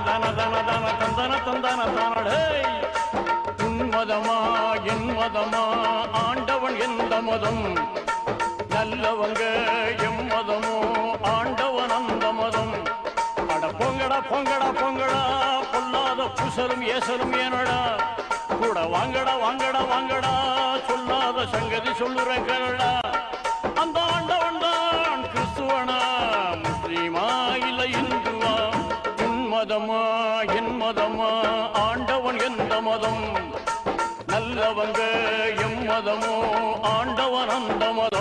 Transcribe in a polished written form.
தன தன தன தந்தன தந்தன தானடே உன் மதமா என் மதமா ஆண்டவன் எந்த மதம் நல்லவங்க எம் மதமோ ஆண்டவன் அந்த மதம் அட பொங்கடா பொங்கடா பொங்கடா பொல்லாத புசலும் ஏசலும் ஏனடா கூட வாங்கடா வாங்கடா வாங்கடா சொல்லாத சங்கதி சொல்லுறேன் கேளடா அந்த ஆண்டவன் தான் கிறிஸ்துவனா முஸ்லீமா இல்ல இந்துவா உன் மதமா என் மதமா ஆண்டவன் எந்த மதம் நல்லவங்க எம் மதமோ ஆண்டவன் அந்த மதம்